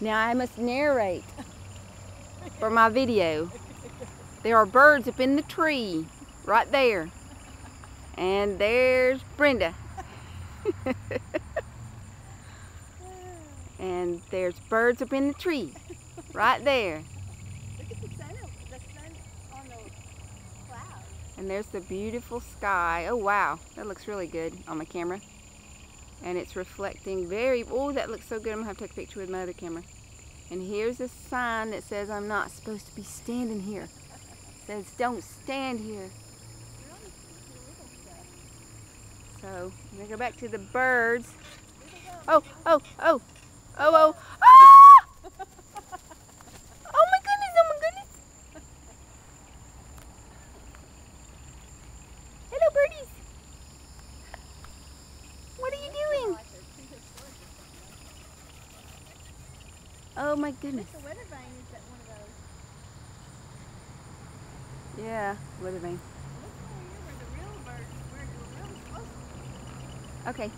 Now I must narrate for my video. There are birds up in the tree, right there. And there's Brenda. And there's birds up in the tree, right there. Look at the sun on the clouds. And there's the beautiful sky. Oh wow, that looks really good on my camera. And it's reflecting oh, that looks so good. I'm gonna have to take a picture with my other camera. And here's a sign that says I'm not supposed to be standing here. It says don't stand here. So I'm gonna go back to the birds. Oh, oh, oh, oh, oh, ah! Oh my goodness, oh my goodness. Hello birdies. What are you doing? Oh my goodness. The weather vane is at one of those. Yeah, weather vane. Look over here where the real birds, where the real supposed to be. Okay.